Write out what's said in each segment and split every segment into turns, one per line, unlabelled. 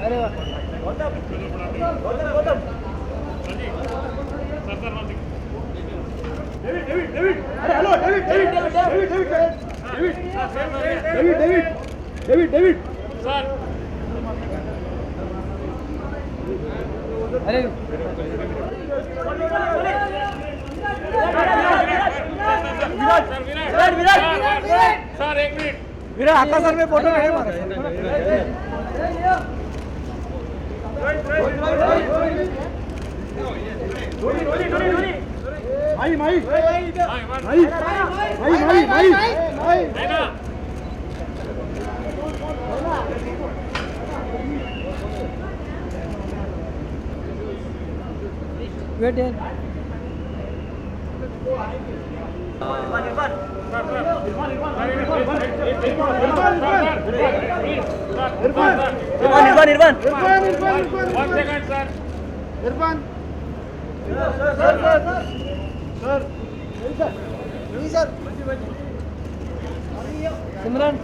अरे वाह Gautam Gautam Gautam David David David अरे hello David David David David David David David David sir अरे Virat Virat sir एक मिनट विराट आता सर में फोटो नहीं मारा भाई भाई भाई भाई भाई भाई भाई वेट है इरफान सर सिमरन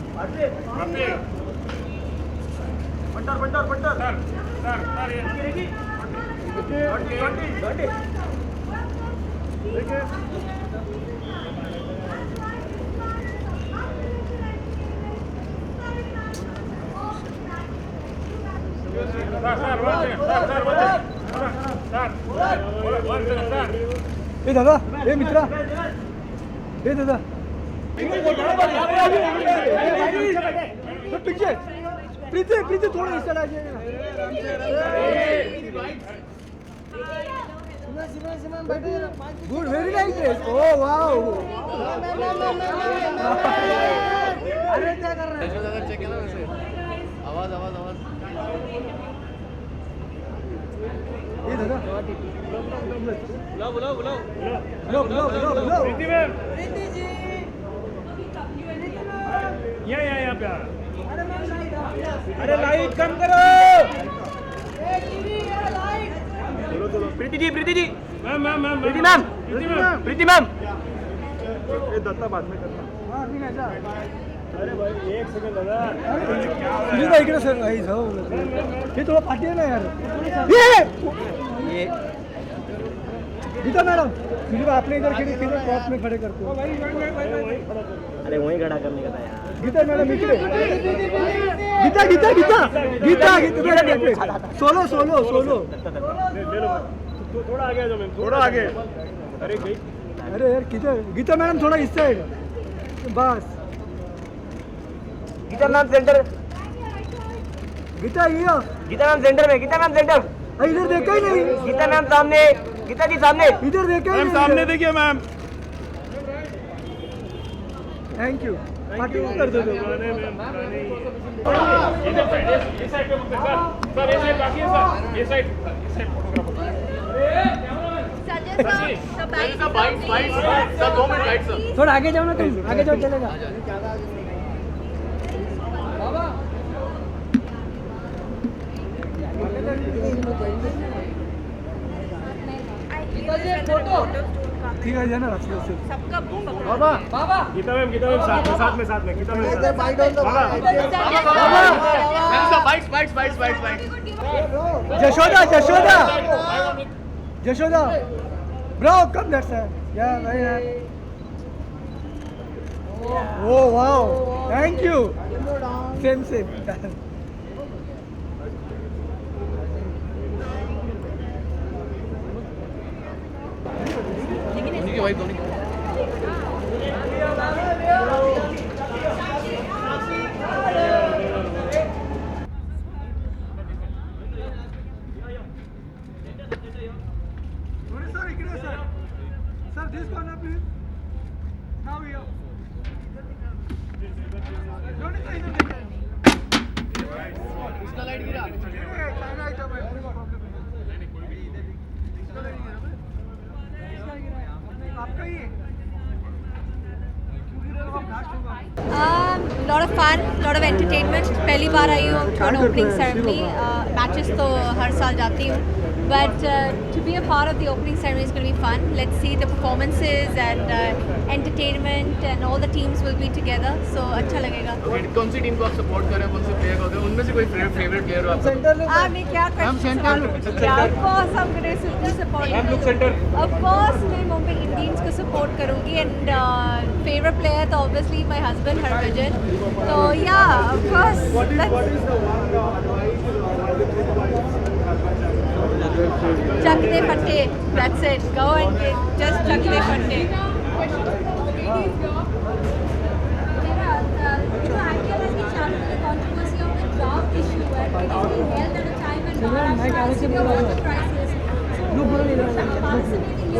ए दादा ए मित्रा ए दादा पीछे प्रीति प्रीति थोड़ा इस साइड आ जाइए good very nice oh wow अरे क्या कर रहे हैं चेक किया ना वैसे आवाज आवाज आवाज ये दादा बुलाओ बुलाओ बुलाओ बुलाओ बुलाओ बुलाओ प्रीति मैम प्रीति जी यहाँ पे अरे लाइट कम करो Preeti ji ma'am ma'am ma'am प्रीति मैम प्रीति मैम ये दत्ता बाद में करना हां ठीक है जा अरे भाई एक सेकंड दादा तुम्ही काय इकडे सर भाई जाओ हे थोड़ा पाठी आहे ना यार ये गीता मैडम फिर आपने इधर किधर टॉप में खड़े करते हो
अरे वहीं खड़ा करने का था यार
गीता मैडम इकडे Geeta Geeta Geeta Geeta Geeta solo solo solo ले लो थोड़ा आगे आ जाओ मैम थोड़ा आगे अरे यार किधर गीता मैडम थोड़ा इस साइड बस
गीता मैम सेंटर
गीता ये
गीता मैम सेंटर में गीता मैम सेंटर
इधर देखा ही नहीं
गीता मैम सामने गीता जी सामने
इधर देखा ही नहीं
सामने देखिए मैम
थैंक यू पार्टी कर दो थोड़ा आगे जाओ ना तुम आगे जाओ चलेगा ठीक है ना
सबका
बाबा बाबा
गीता मैम साथ में Geeta ma'am
Jashoda Jashoda Jashoda bro come that's या भाई oh wow thank you same same
भाई धोनी
सर इकडे sir this corner please now here Dhoni sir इधर देखिए
उसका लाइट गिरा
चाइना आइटम है प्रॉब्लम है आपका ही
lot of fun lot of entertainment पहली बार आई हूँ ऑन ओपनिंग सेरेमनी मैचेस तो हर साल जाती हूँ but to be a part of the opening ceremony is going to be fun. Let's see the performances and entertainment, and all the teams will be together. So अच्छा लगेगा.
कौन सी team को आप support कर रहे हैं, कौन से प्लेयर को, उनमें से कोई फेवरेट प्लेयर हो आपका?
मैं क्या Of course I'm going to support. Of course मैं मुंबई इंडियंस को support करूँगी, and favorite player तो obviously my husband Harbhajan. So yeah, of course. Chuck the fatte. That's it. Go and just chuck the fatte. IPL has been charged with the controversy of the draft issue, and it is being held at a time when Maharashtra is in a water crisis.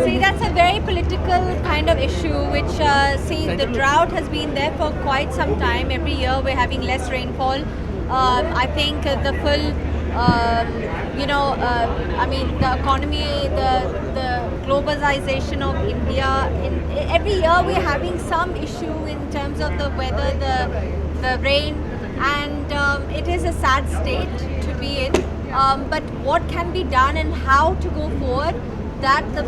See, that's a very political kind of issue, which, see, the drought has been there for quite some time. Every year we're having less rainfall. I think the full, I mean, the economy, the globalization of India, every year we're having some issue in terms of the weather, the rain, and it is a sad state to be in. But what can be done and how to go forward, that the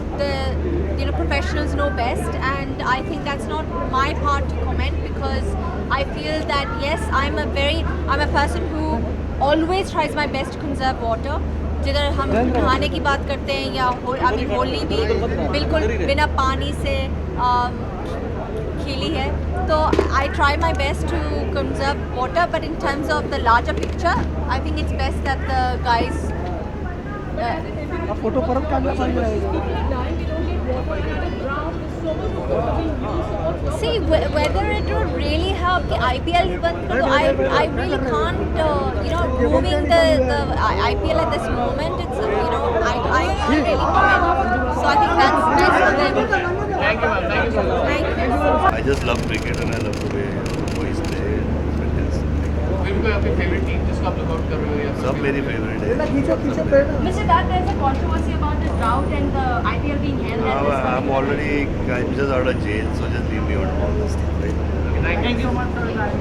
professionals know best, and I think that's not my part to comment, because I feel that yes, I'm a person who always tries my best to conserve water. जिधर हम नहाने की बात करते हैं या अभी होली भी बिल्कुल बिना पानी से खिली है, तो I try my best to conserve water, but in terms of the larger picture, I think it's best that the guys
photo परत काढला पाहिजे.
See, whether it would really help the IPL, but I really can't, moving the IPL at this moment, it's, I can't really comment. So I think that's best for them.
Thank you, ma'am. Thank you so much.
Thank you.
I just love cricket and I love the way boys play.
फिर कोई आपकी favourite team जिसको आप lookout कर रहे हो या
सब मेरी फेवरेट है.
Mr. Dutt, there's a controversy about the drought and the IPL being held at this
I'm already just out of jail, so just leave me out of all this stuff, right?
Thank you so much for your time.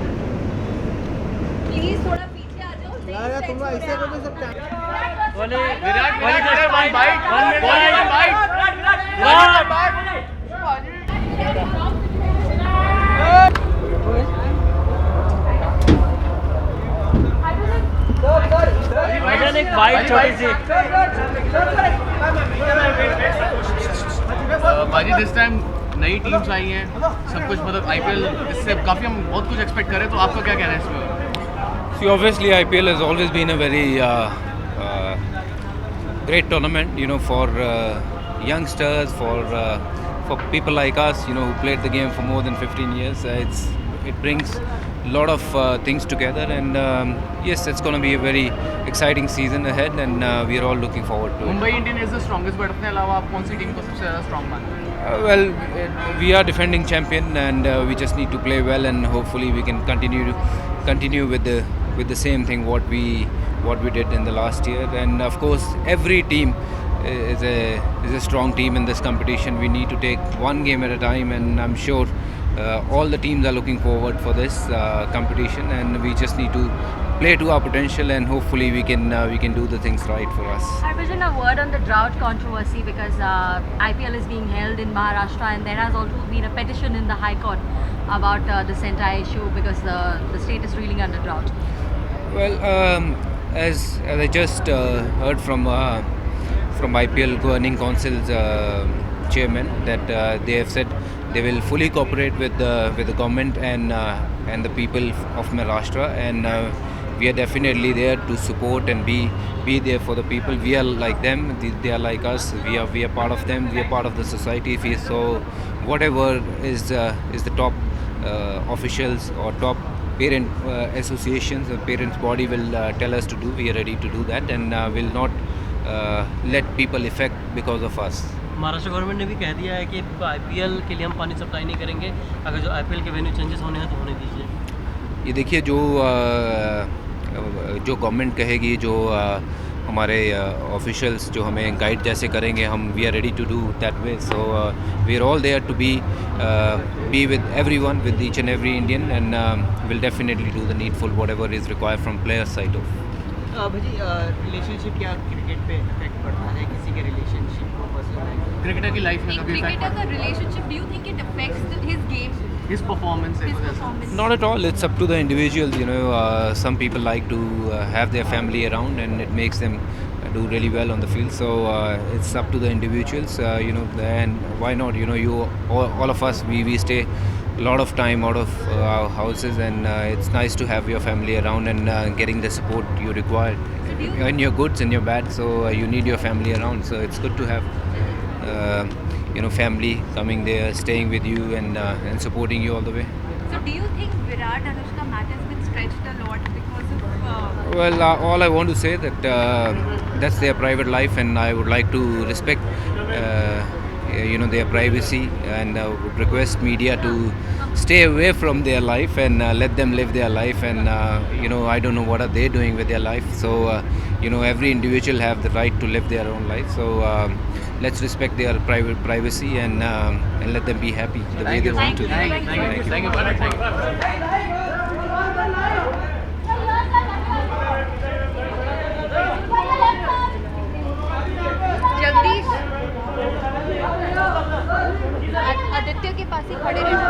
Please थोड़ा पीछे आ जाओ.
तुम ऐसे कर नहीं सकते.
Virat one
एक bite छोटी सी.
बाजी दिस टाइम नई टीम्स आई हैं, सब कुछ मतलब आईपीएल इससे काफ़ी हम बहुत कुछ एक्सपेक्ट करें, तो आपका क्या कहना है इसमें?
See, obviously IPL has always been a very great tournament, for youngsters, for people like us, who played the game for more than 15 years. It brings a lot of things together, and yes, it's going to be a very exciting season ahead, and we are all looking forward to it.
Mumbai Indian is the strongest, but अपने अलावा आप कौन सी team को सबसे ज़्यादा strong मानते हैं?
Well, we are defending champion, and we just need to play well, and hopefully we can continue with the same thing what we did in the last year. And of course, every team is a strong team in this competition. We need to take one game at a time, and I'm sure all the teams are looking forward for this competition, and we just need to play to our potential, and hopefully we can do the things right for us.
Harbhajan, a word on the drought controversy, because IPL is being held in Maharashtra, and there has also been a petition in the High Court about this entire issue, because the state is reeling under drought.
Well, as I just heard from IPL Governing Council's chairman, that they have said they will fully cooperate with the government and the people of Maharashtra, and we are definitely there to support and be there for the people. We are like them, they are like us. We are part of them. We are part of the society. So whatever is the top officials or top parent associations or parents body will tell us to do, we are ready to do that, and will not let people affect because of us.
Maharashtra government ने भी कह दिया है कि IPL के लिए हम पानी सप्लाई नहीं करेंगे, अगर जो आईपीएल के वेन्यू चेंजेस होने हैं तो होने दीजिए.
ये देखिए, जो गवर्नमेंट कहेगी, जो हमारे ऑफिशियल्स जो हमें गाइड जैसे करेंगे, हम we are ready to do that way. So we are all there to be with everyone, with each and every Indian, and will definitely do the needful whatever is required from players side of.
Bhajji relationship क्या cricket पे effect पड़ता है किसी के relationship को personal life
cricketer की life में
In
कभी effect
cricketer, the relationship, do you think it affects his game,
his performance
his performance?
Not at all. It's up to the individuals. Some people like to have their family around, and it makes them do really well on the field. So it's up to the individuals. And why not? All of us, we stay a lot of time out of our houses, and it's nice to have your family around and getting the support you require in your goods and your bad. So you need your family around. So it's good to have family coming there, staying with you, and supporting you all the way.
So do you think Virat Anushka match has been stretched a lot because of?
Well, all I want to say that that's their private life, and I would like to respect their privacy, and would request media to stay away from their life and let them live their life. And I don't know what are they doing with their life. So every individual have the right to live their own life. So let's respect their private privacy, and let them be happy the way they want to.
Thank you thank you
Jagdish Aditya के पास ही खड़े रहना।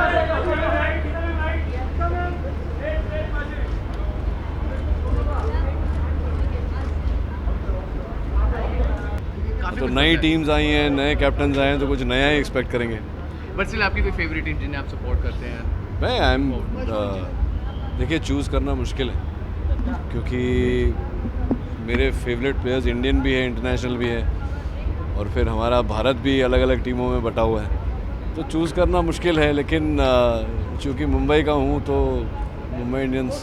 तो नई teams आई हैं, नए captain आए हैं, तो कुछ नया ही एक्सपेक्ट करेंगे।
बट स्टिल आपकी कोई फेवरेट टीम जिन्हें आप सपोर्ट करते हैं?
मैं देखिए चूज़ करना मुश्किल है, क्योंकि मेरे फेवरेट प्लेयर्स इंडियन भी है, इंटरनेशनल भी है, और फिर हमारा भारत भी अलग अलग टीमों में बटा हुआ है, तो चूज़ करना मुश्किल है। लेकिन चूँकि मुंबई का हूँ तो मुंबई इंडियंस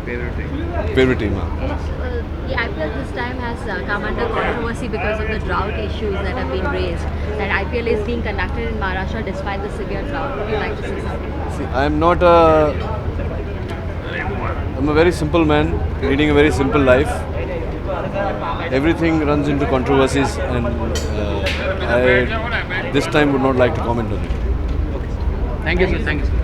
फेवरेट टीम है।
The IPL this time has come under controversy because of the drought issues that have been raised. That IPL is being conducted in Maharashtra despite the severe drought. Would you like to say something?
See, I'm a very simple man, leading a very simple life. Everything runs into controversies, and I this time would not like to comment on it.
Thank you sir, thank you sir.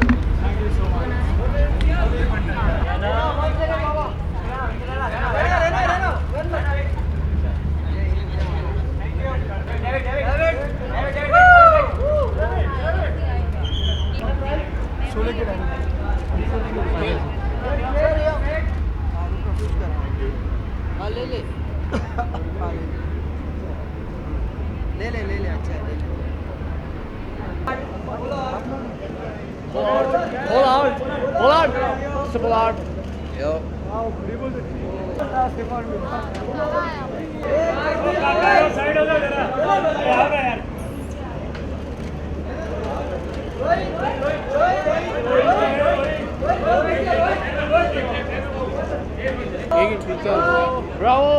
ले अच्छा है, ले ले।
Hold on. Simple out. Bravo.